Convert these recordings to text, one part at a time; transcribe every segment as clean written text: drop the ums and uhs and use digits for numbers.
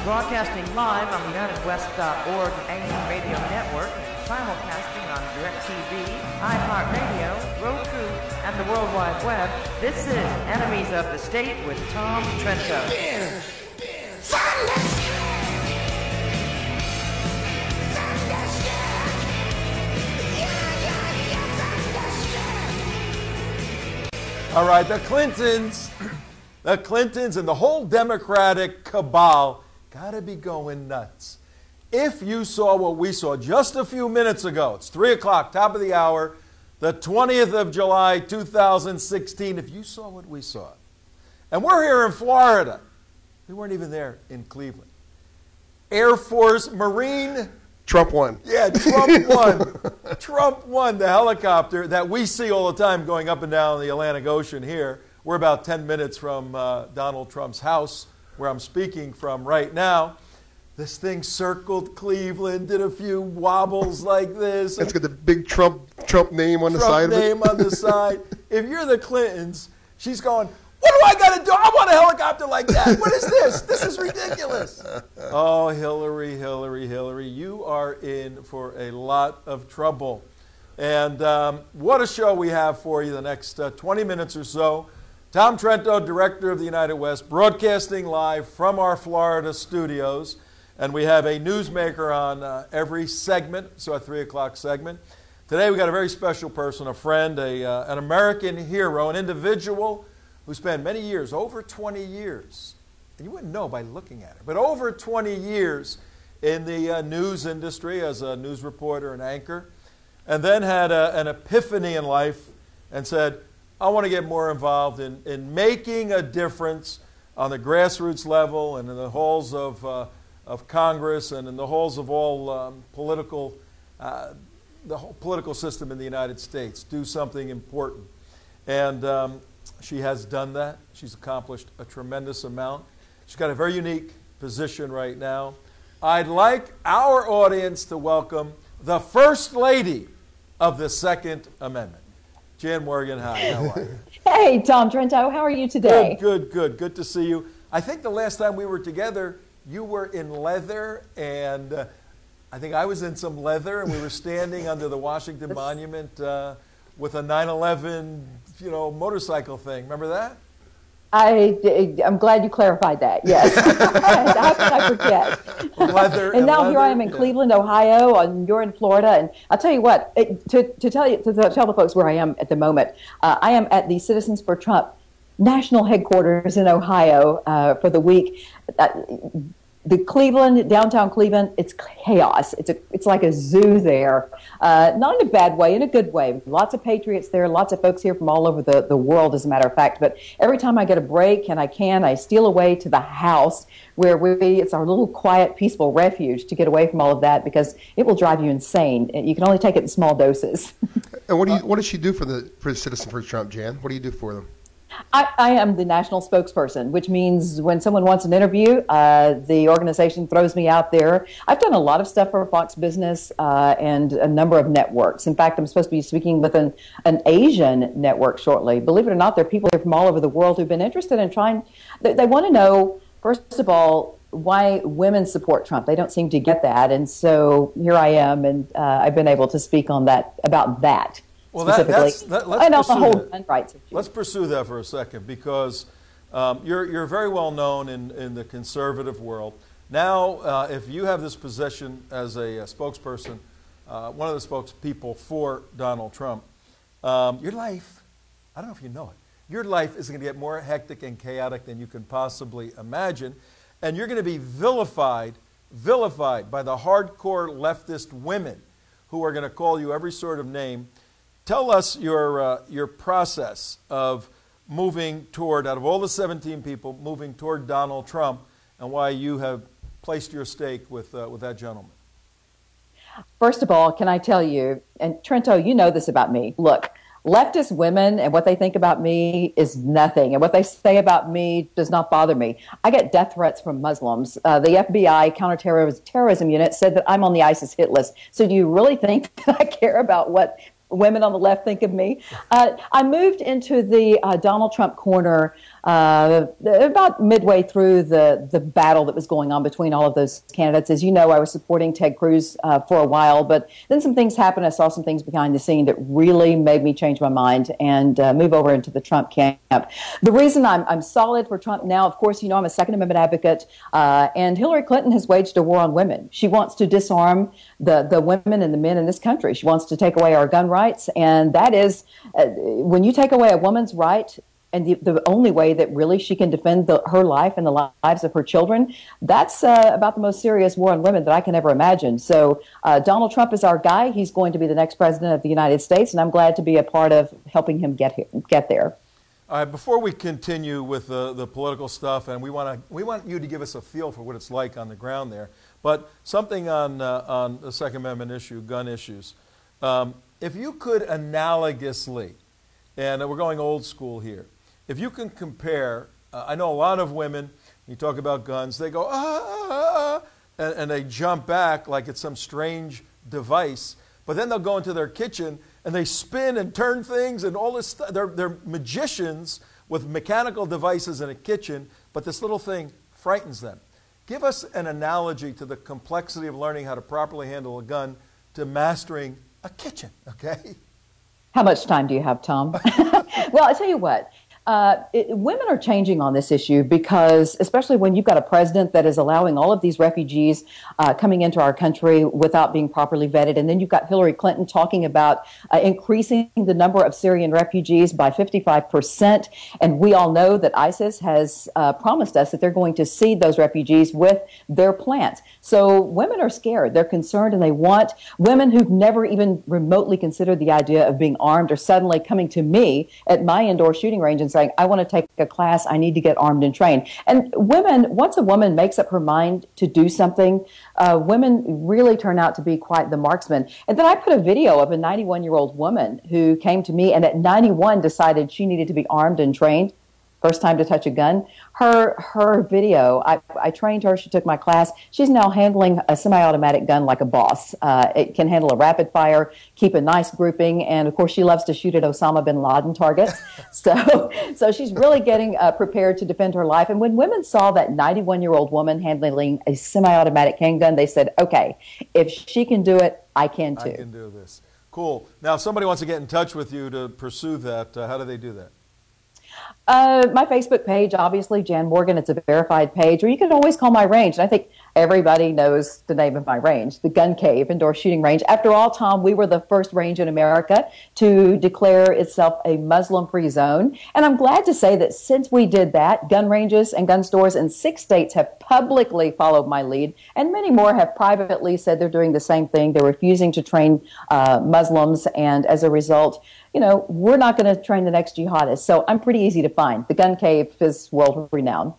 broadcasting live on the UnitedWest.org AM radio network and simulcasting on DirecTV, iHeartRadio, Roku, and the World Wide Web. This is Enemies of the State with Tom Trento. All right, the Clintons and the whole Democratic cabal got to be going nuts. If you saw what we saw just a few minutes ago, it's 3 o'clock, top of the hour, the 20th of July, 2016, if you saw what we saw, and we're here in Florida, we weren't even there in Cleveland. Air Force, Marine. Trump won. Yeah, Trump won. Trump won the helicopter that we see all the time going up and down the Atlantic Ocean here. We're about 10 minutes from Donald Trump's house, where I'm speaking from right now. This thing circled Cleveland, did a few wobbles like this. It's got the big Trump name on the side of it. Trump name on the side. If you're the Clintons, she's going, what do I got to do? I want a helicopter like that. What is this? This is ridiculous. Oh, Hillary, you are in for a lot of trouble. And what a show we have for you the next 20 minutes or so. Tom Trento, director of the United West, broadcasting live from our Florida studios. And we have a newsmaker on every segment, so a 3 o'clock segment. Today we got a very special person, a friend, an American hero, an individual who spent many years, over 20 years, and you wouldn't know by looking at it, but over 20 years in the news industry as a news reporter and anchor, and then had an epiphany in life and said, I want to get more involved in making a difference on the grassroots level and in the halls of Congress and in the halls of all the whole political system in the United States, do something important. And she has done that. She's accomplished a tremendous amount. She's got a very unique position right now. I'd like our audience to welcome the First Lady of the Second Amendment. Jan Morgan, hi, how are you? Hey, Tom Trento, how are you today? Good. Good to see you. I think the last time we were together, you were in leather, and I think I was in some leather, and we were standing under the Washington Monument with a 9/11, motorcycle thing. Remember that? I'm glad you clarified that. Yes. How could I forget? Leather. And now leather, here I am in Cleveland, Ohio, and you're in Florida. And I'll tell you what. To tell the folks where I am at the moment, I am at the Citizens for Trump national headquarters in Ohio for the week. The downtown Cleveland, it's chaos. It's like a zoo there. Not in a bad way, in a good way. Lots of patriots there, lots of folks here from all over the world, as a matter of fact. But every time I get a break and I steal away to the house where it's our little quiet, peaceful refuge to get away from all of that, because it will drive you insane. You can only take it in small doses. And what does she do for Citizen for Trump, Jan? What do you do for them? I am the national spokesperson, which means when someone wants an interview, the organization throws me out there. I've done a lot of stuff for Fox Business and a number of networks. In fact, I'm supposed to be speaking with an Asian network shortly. Believe it or not, there are people here from all over the world who've been interested in trying. They want to know, first of all, why women support Trump. They don't seem to get that. And so here I am, and I've been able to speak on that, about that. Well, let's pursue that for a second, because you're very well known in the conservative world. Now, if you have this position as a spokesperson, one of the spokespeople for Donald Trump, your life, I don't know if you know it, your life is going to get more hectic and chaotic than you can possibly imagine, and you're going to be vilified by the hardcore leftist women who are going to call you every sort of name. Tell us your process of moving toward, out of all the 17 people, moving toward Donald Trump, and why you have placed your stake with that gentleman. First of all, can I tell you, and Trento, you know this about me. Look, leftist women and what they think about me is nothing, and what they say about me does not bother me. I get death threats from Muslims. The FBI counterterrorism unit said that I'm on the ISIS hit list. So do you really think that I care about what women on the left think of me. I moved into the Donald Trump corner about midway through the battle that was going on between all of those candidates. As you know, I was supporting Ted Cruz for a while, but then some things happened. I saw some things behind the scene that really made me change my mind and move over into the Trump camp. The reason I'm solid for Trump now, of course, you know, I'm a Second Amendment advocate, and Hillary Clinton has waged a war on women. She wants to disarm the women and the men in this country. She wants to take away our gun rights, and that is, when you take away a woman's right, and the only way that really she can defend her life and the lives of her children, that's about the most serious war on women that I can ever imagine. So Donald Trump is our guy. He's going to be the next president of the United States, and I'm glad to be a part of helping him get there. All right, before we continue with the political stuff, and we want you to give us a feel for what it's like on the ground there, but something on the Second Amendment issue, gun issues. If you could analogously, and we're going old school here, if you can compare, I know a lot of women, you talk about guns, they go, and they jump back like it's some strange device, but then they'll go into their kitchen and they spin and turn things and all this stuff. They're magicians with mechanical devices in a kitchen, but this little thing frightens them. Give us an analogy to the complexity of learning how to properly handle a gun to mastering a kitchen, okay? How much time do you have, Tom? Well, I tell you what. Women are changing on this issue because, especially when you've got a president that is allowing all of these refugees coming into our country without being properly vetted, and then you've got Hillary Clinton talking about increasing the number of Syrian refugees by 55%, and we all know that ISIS has promised us that they're going to seed those refugees with their plants. So women are scared, they're concerned, and they want women who've never even remotely considered the idea of being armed or suddenly coming to me at my indoor shooting range and saying, I want to take a class, I need to get armed and trained. And women, once a woman makes up her mind to do something, women really turn out to be quite the marksmen. And then I put a video of a 91-year-old woman who came to me and at 91 decided she needed to be armed and trained. First time to touch a gun. Her video, I trained her, she took my class. She's now handling a semi-automatic gun like a boss. It can handle a rapid fire, keep a nice grouping, and of course she loves to shoot at Osama bin Laden targets. So she's really getting prepared to defend her life. And when women saw that 91-year-old woman handling a semi-automatic handgun, they said, okay, if she can do it, I can too. I can do this. Cool. Now, if somebody wants to get in touch with you to pursue that, how do they do that? My Facebook page, obviously, Jan Morgan, it's a verified page, or you can always call my range. And I think everybody knows the name of my range, the Gun Cave Indoor Shooting Range. After all, Tom, we were the first range in America to declare itself a Muslim-free zone. And I'm glad to say that since we did that, gun ranges and gun stores in 6 states have publicly followed my lead, and many more have privately said they're doing the same thing. They're refusing to train Muslims, and as a result, you know, we're not going to train the next jihadist. So I'm pretty easy to find. The Gun Cave is world renowned.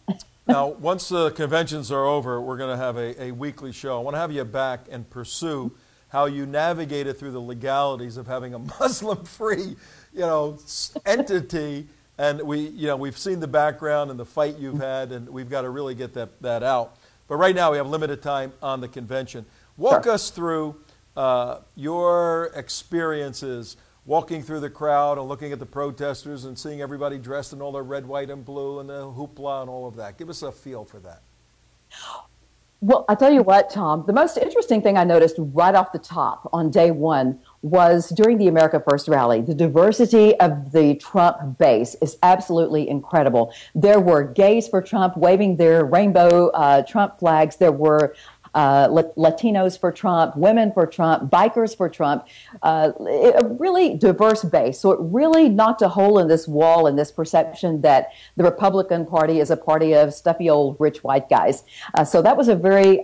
Now, once the conventions are over, we're going to have a weekly show. I want to have you back and pursue how you navigated through the legalities of having a Muslim-free, entity. And we've seen the background and the fight you've had, and we've got to really get that out. But right now, we have limited time on the convention. Walk us through your experiences walking through the crowd and looking at the protesters and seeing everybody dressed in all their red, white, and blue and the hoopla and all of that. Give us a feel for that. Well, I tell you what, Tom, the most interesting thing I noticed right off the top on day one was during the America First rally. The diversity of the Trump base is absolutely incredible. There were gays for Trump waving their rainbow Trump flags. There were Latinos for Trump, women for Trump, bikers for Trump, a really diverse base. So it really knocked a hole in this wall and this perception that the Republican Party is a party of stuffy old rich white guys. So that was a very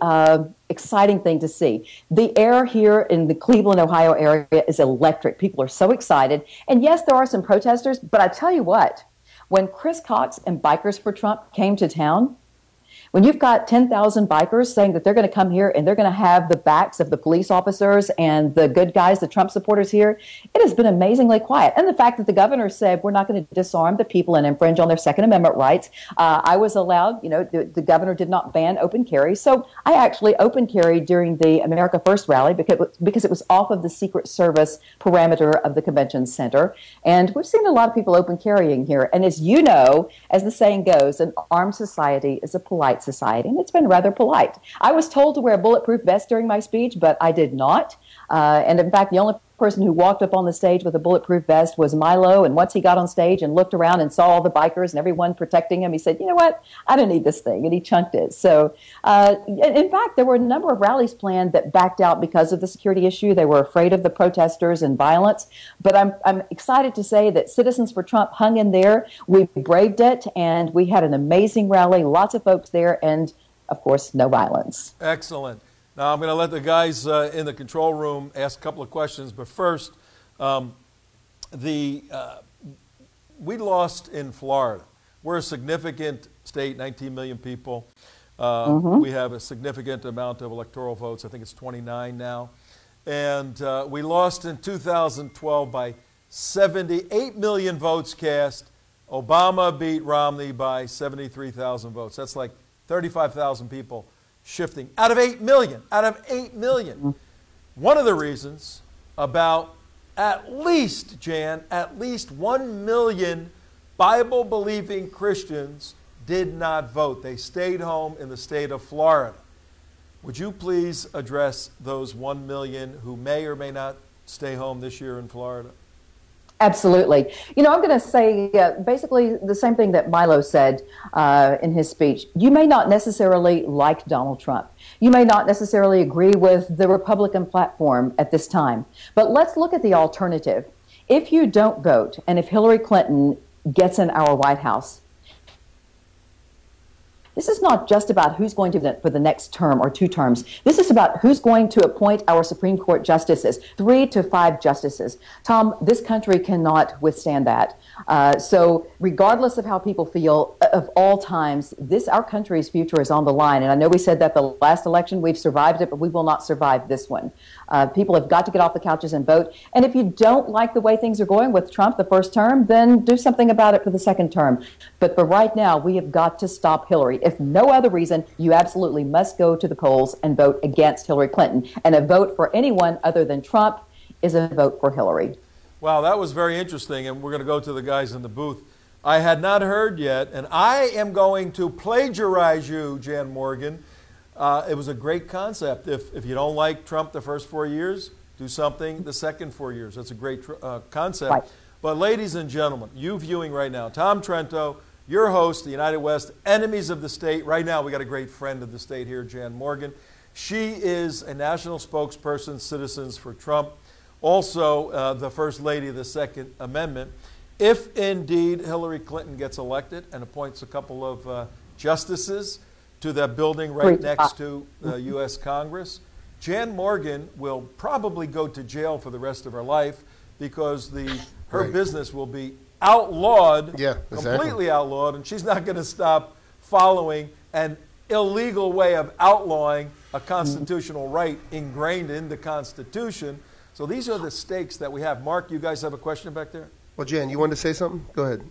exciting thing to see. The air here in the Cleveland, Ohio area is electric. People are so excited. And yes, there are some protesters, but I tell you what, when Chris Cox and Bikers for Trump came to town, When you've got 10,000 bikers saying that they're going to come here and they're going to have the backs of the police officers and the good guys, the Trump supporters here, it has been amazingly quiet. And the fact that the governor said we're not going to disarm the people and infringe on their Second Amendment rights. I was allowed, the governor did not ban open carry. So I actually open carried during the America First rally because it was off of the Secret Service parameter of the convention center. And we've seen a lot of people open carrying here. And as you know, as the saying goes, an armed society is a polite society, and it's been rather polite. I was told to wear a bulletproof vest during my speech, but I did not. And in fact, the only person who walked up on the stage with a bulletproof vest was Milo. And once he got on stage and looked around and saw all the bikers and everyone protecting him, he said, you know what, I don't need this thing. And he chunked it. So in fact, there were a number of rallies planned that backed out because of the security issue. They were afraid of the protesters and violence. But I'm excited to say that Citizens for Trump hung in there. We braved it, and we had an amazing rally, lots of folks there, and of course, no violence. Excellent. Now, I'm going to let the guys in the control room ask a couple of questions. But first, we lost in Florida. We're a significant state, 19 million people. We have a significant amount of electoral votes. I think it's 29 now. And we lost in 2012 by 78 million votes cast. Obama beat Romney by 73,000 votes. That's like 35,000 people shifting out of 8 million. One of the reasons about at least 1 million Bible-believing Christians did not vote. They stayed home in the state of Florida. Would you please address those 1 million who may or may not stay home this year in Florida? Absolutely. I'm going to say basically the same thing that Milo said in his speech. You may not necessarily like Donald Trump. You may not necessarily agree with the Republican platform at this time. But let's look at the alternative. If you don't vote, and if Hillary Clinton gets in our White House, this is not just about who's going to for the next term or 2 terms. This is about who's going to appoint our Supreme Court justices, 3 to 5 justices. Tom, this country cannot withstand that. So regardless of how people feel, of all times, our country's future is on the line. And I know we said that the last election, we've survived it, but we will not survive this one. People have got to get off the couches and vote. And if you don't like the way things are going with Trump the first term, then do something about it for the second term. But for right now, we have got to stop Hillary. If no other reason, you absolutely must go to the polls and vote against Hillary Clinton. And a vote for anyone other than Trump is a vote for Hillary. Wow, that was very interesting. And we're going to go to the guys in the booth. I had not heard yet, and I am going to plagiarize you, Jan Morgan. It was a great concept. If you don't like Trump the first 4 years, do something the second 4 years. That's a great concept. Right. But ladies and gentlemen, you viewing right now, Tom Trento, your host, the United West, Enemies of the State. Right now, we got a great friend of the state here, Jan Morgan. She is a national spokesperson, Citizens for Trump, also the First Lady of the Second Amendment. If indeed Hillary Clinton gets elected and appoints a couple of justices to that building right next to the U.S. Congress, Jan Morgan will probably go to jail for the rest of her life because her business will be outlawed, completely outlawed, and she's not going to stop following an illegal way of outlawing a constitutional right ingrained in the Constitution. So these are the stakes that we have. Mark, you guys have a question back there? Well, Jan, you wanted to say something? Go ahead.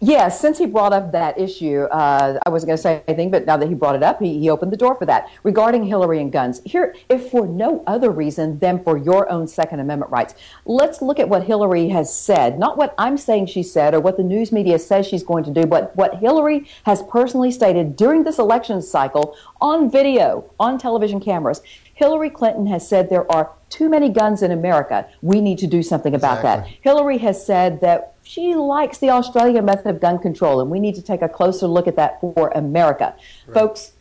Yes, since he brought up that issue, I wasn't going to say anything, but now that he brought it up, he opened the door for that. Regarding Hillary and guns, here, if for no other reason than for your own Second Amendment rights, let's look at what Hillary has said, not what I'm saying she said or what the news media says she's going to do, but what Hillary has personally stated during this election cycle on video, on television cameras. Hillary Clinton has said there are too many guns in America. We need to do something about that. Hillary has said that she likes the Australian method of gun control, and we need to take a closer look at that for America. Right. Folks,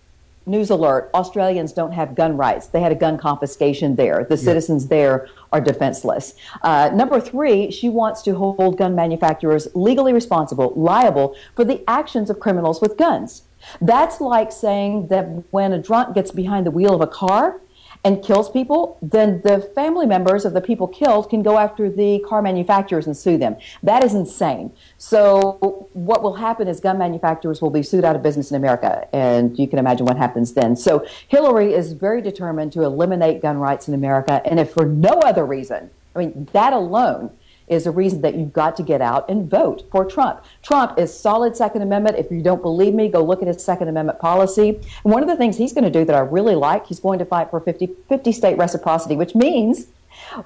news alert, Australians don't have gun rights. They had a gun confiscation there. The citizens there are defenseless. Number 3, she wants to hold gun manufacturers legally responsible, liable for the actions of criminals with guns. That's like saying that when a drunk gets behind the wheel of a car and kills people, then the family members of the people killed can go after the car manufacturers and sue them. That is insane. So what will happen is gun manufacturers will be sued out of business in America, and you can imagine what happens then. So Hillary is very determined to eliminate gun rights in America, and if for no other reason, I mean, that alone is a reason that you've got to get out and vote for Trump. Trump is solid Second Amendment. If you don't believe me, go look at his Second Amendment policy. And one of the things he's going to do that I really like, he's going to fight for 50 state reciprocity, which means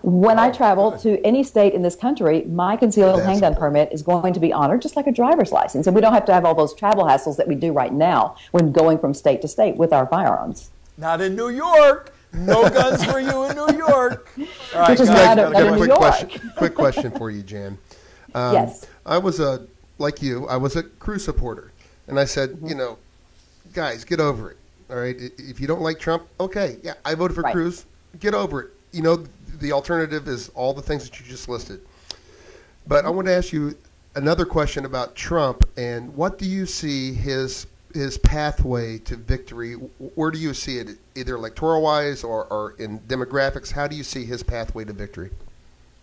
when I travel to any state in this country, my concealed handgun permit is going to be honored just like a driver's license. And we don't have to have all those travel hassles that we do right now when going from state to state with our firearms. Not in New York. No guns for you in New York. All right, Which is guys, not in New York. Quick question for you, Jan. Yes. I was like you, I was a Cruz supporter. And I said, you know, guys, get over it. All right. If you don't like Trump, okay. Yeah, I voted for Cruz. Get over it. You know, the alternative is all the things that you just listed. But I want to ask you another question about Trump and what do you see his pathway to victory? Where do you see it, either electoral-wise or in demographics? How do you see his pathway to victory?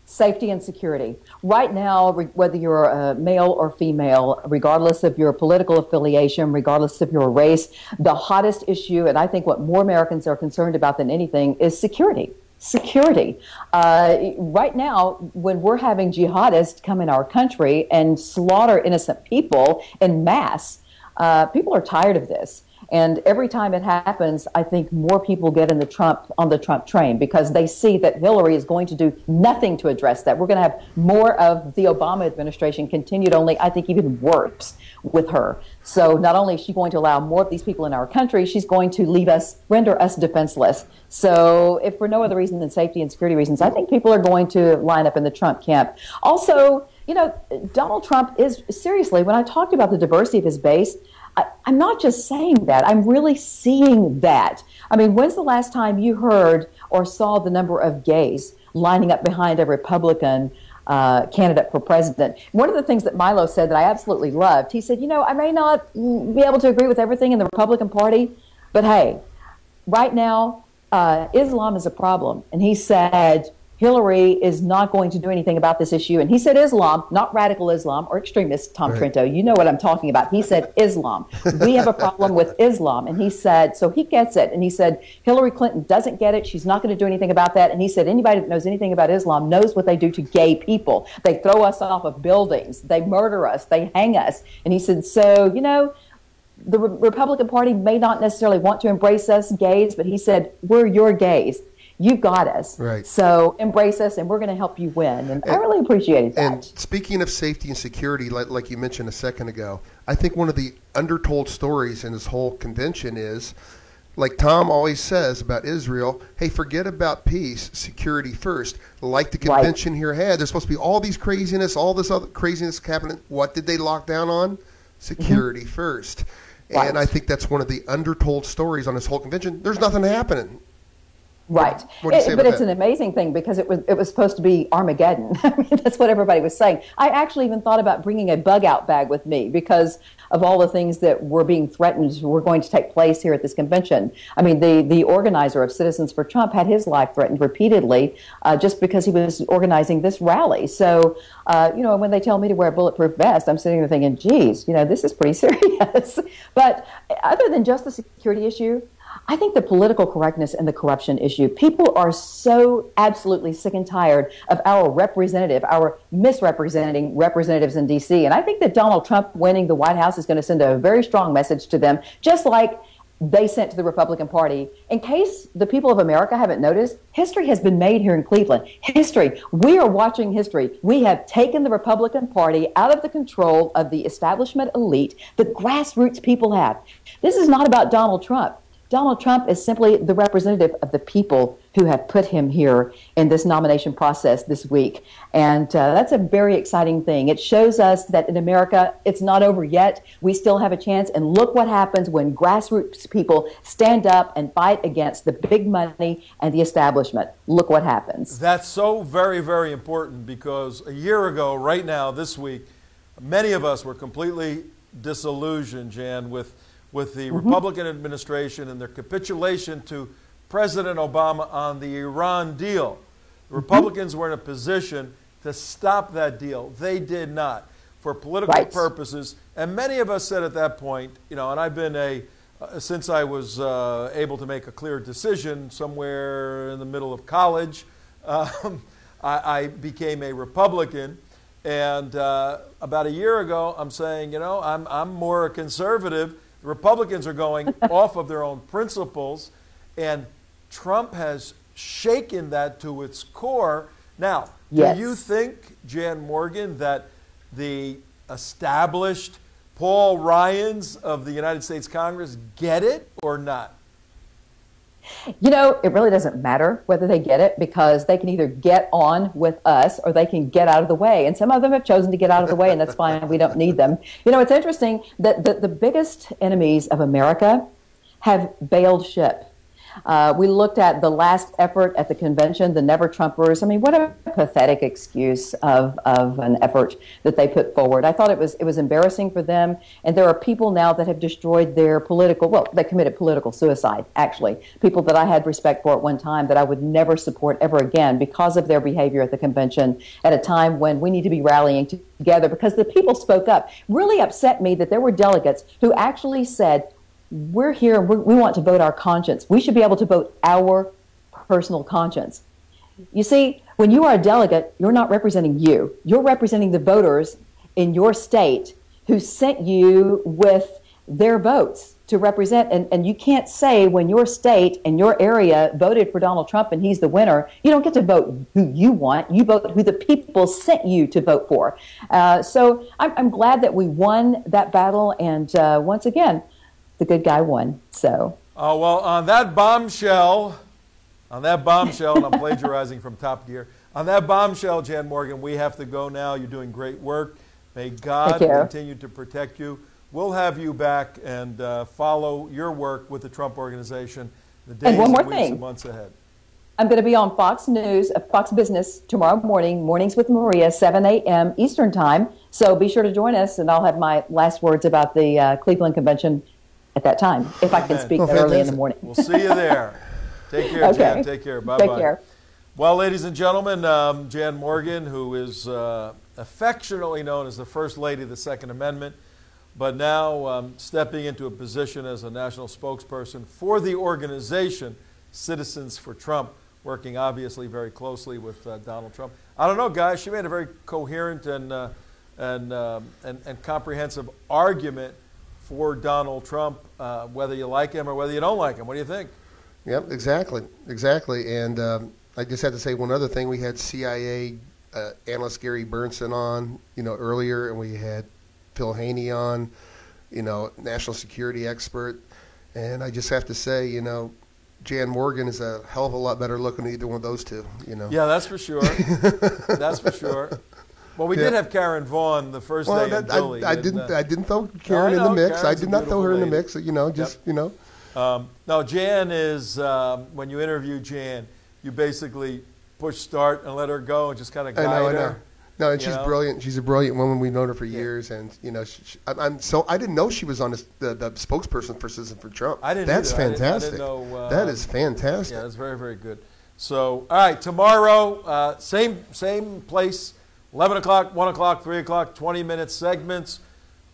Safety and security. Right now, whether you're a male or female, regardless of your political affiliation, regardless of your race, the hottest issue, and I think what more Americans are concerned about than anything, is security. Security. Right now, when we're having jihadists come in our country and slaughter innocent people en masse, people are tired of this. And every time it happens, I think more people get on the Trump train because they see that Hillary is going to do nothing to address that. We're going to have more of the Obama administration continued, only I think even worse with her. So not only is she going to allow more of these people in our country, she's going to render us defenseless. So if for no other reason than safety and security reasons, I think people are going to line up in the Trump camp. Also, you know, Donald Trump is, seriously, when I talked about the diversity of his base, I'm not just saying that. I'm really seeing that. I mean, when's the last time you heard or saw the number of gays lining up behind a Republican candidate for president? One of the things that Milo said that I absolutely loved, he said, you know, I may not be able to agree with everything in the Republican Party, but hey, right now, Islam is a problem. And he said, Hillary is not going to do anything about this issue. And he said Islam, not radical Islam or extremist, Tom Trento. You know what I'm talking about. He said Islam. We have a problem with Islam. And he said, so he gets it. And he said, Hillary Clinton doesn't get it. She's not going to do anything about that. And he said, anybody that knows anything about Islam knows what they do to gay people. They throw us off of buildings. They murder us. They hang us. And he said, so, you know, the Republican Party may not necessarily want to embrace us gays, but he said, we're your gays. You got us. Right. So embrace us, and we're going to help you win. And I really appreciated that. And speaking of safety and security, like you mentioned a second ago, I think one of the undertold stories in this whole convention is, like Tom always says about Israel, hey, forget about peace, security first. Like the convention here had, there's supposed to be all these craziness, all this other craziness happening. What did they lock down on? Security first. And I think that's one of the undertold stories on this whole convention. There's nothing happening. Right. But it's an amazing thing because it was supposed to be Armageddon. I mean, that's what everybody was saying. I actually even thought about bringing a bug-out bag with me because of all the things that were being threatened were going to take place here at this convention. I mean, the organizer of Citizens for Trump had his life threatened repeatedly just because he was organizing this rally. So, you know, when they tell me to wear a bulletproof vest, I'm sitting there thinking, geez, you know, this is pretty serious. But other than just the security issue, I think the political correctness and the corruption issue, people are so absolutely sick and tired of our misrepresenting representatives in D.C. And I think that Donald Trump winning the White House is going to send a very strong message to them, just like they sent to the Republican Party. In case the people of America haven't noticed, history has been made here in Cleveland. History. We are watching history. We have taken the Republican Party out of the control of the establishment elite. The grassroots people have. This is not about Donald Trump. Donald Trump is simply the representative of the people who have put him here in this nomination process this week. And that's a very exciting thing. It shows us that in America, it's not over yet. We still have a chance. And look what happens when grassroots people stand up and fight against the big money and the establishment. Look what happens. That's so very, very important because a year ago, right now, this week, many of us were completely disillusioned, Jan, with the Republican administration and their capitulation to President Obama on the Iran deal. The Republicans were in a position to stop that deal. They did not, for political purposes. And many of us said at that point, you know, and I've been since I was able to make a clear decision somewhere in the middle of college, I became a Republican. And about a year ago, I'm saying, you know, I'm more a conservative. The Republicans are going off of their own principles, and Trump has shaken that to its core. Now, do you think, Jan Morgan, that the established Paul Ryans of the United States Congress get it or not? You know, it really doesn't matter whether they get it, because they can either get on with us or they can get out of the way. And some of them have chosen to get out of the way, and that's fine. We don't need them. You know, it's interesting that the biggest enemies of America have bailed ship. We looked at the last effort at the convention, the Never Trumpers. I mean, what a pathetic excuse of an effort that they put forward. I thought it was embarrassing for them. And there are people now that have destroyed their they committed political suicide, actually. People that I had respect for at one time that I would never support ever again because of their behavior at the convention at a time when we need to be rallying together, because the people spoke up. Really upset me that there were delegates who actually said, we're here, we want to vote our conscience. We should be able to vote our personal conscience. You see, when you are a delegate, you're not representing you. You're representing the voters in your state who sent you with their votes to represent. And you can't say when your state and your area voted for Donald Trump and he's the winner, you don't get to vote who you want. You vote who the people sent you to vote for. So I'm glad that we won that battle. And once again, the good guy won. So. Oh, well, on that bombshell, and I'm plagiarizing from Top Gear, on that bombshell, Jan Morgan, we have to go now. You're doing great work. May God continue to protect you. We'll have you back and follow your work with the Trump Organization the days and weeks and months ahead. I'm going to be on Fox News, Fox Business tomorrow morning, Mornings with Maria, 7 a.m. Eastern Time. So be sure to join us, and I'll have my last words about the Cleveland Convention at that time, if I can speak that early in the morning. We'll see you there. Take care, Jan. Take care. Bye-bye. Take care. Well, ladies and gentlemen, Jan Morgan, who is affectionately known as the First Lady of the Second Amendment, but now stepping into a position as a national spokesperson for the organization Citizens for Trump, working obviously very closely with Donald Trump. I don't know, guys. She made a very coherent and comprehensive argument for Donald Trump, whether you like him or whether you don't like him. What do you think? Yep, exactly. And I just had to say one other thing. We had CIA analyst Gary Bernsen on, earlier, and we had Phil Haney on, national security expert. And I just have to say, Jan Morgan is a hell of a lot better looking than either one of those two. Yeah, that's for sure. That's for sure. Well, we did have Karen Vaughn the first day in Philly. I didn't throw Karen in the mix. I did not throw her in the mix. No, Jan is when you interview Jan, you basically push start and let her go and just kind of guide her. No, and she's brilliant. She's a brilliant woman. We've known her for years, and I didn't know she was on the spokesperson for Citizens for Trump. I didn't. That's fantastic. I didn't know, that is fantastic. Yeah, that's very, very good. So, all right, tomorrow, same place. 11 o'clock, 1 o'clock, 3 o'clock, 20-minute segments,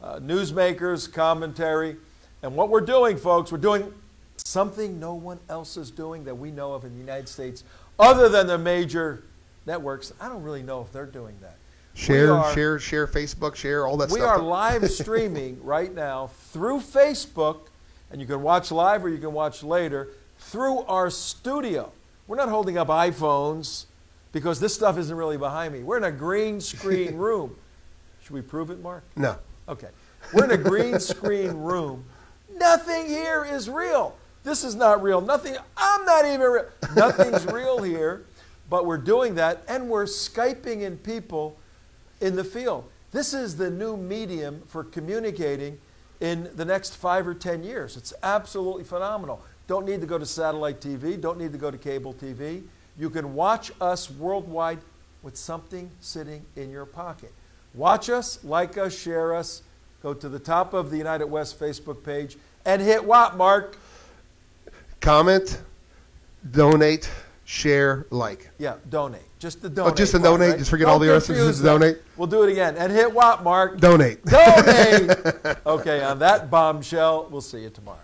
newsmakers, commentary. And what we're doing, folks, we're doing something no one else is doing that we know of in the United States other than the major networks. I don't really know if they're doing that. Share Facebook, share all that stuff. We are live streaming right now through Facebook, and you can watch live or you can watch later, through our studio. We're not holding up iPhones, because this stuff isn't really behind me. We're in a green screen room. Should we prove it, Mark? No. Okay. We're in a green screen room. Nothing here is real. This is not real. Nothing. I'm not even real. Nothing's real here, but we're doing that, and we're Skyping in people in the field. This is the new medium for communicating in the next 5 or 10 years. It's absolutely phenomenal. Don't need to go to satellite TV. Don't need to go to cable TV. You can watch us worldwide with something sitting in your pocket. Watch us, like us, share us. Go to the top of the United West Facebook page and hit what, Mark? Comment, donate, share, like. Yeah, donate. Just the donate. Oh, just the part, donate. right? Just forget all the rest of it. Just donate. We'll do it again. And hit what, Mark? Donate. Donate. Okay, on that bombshell, we'll see you tomorrow.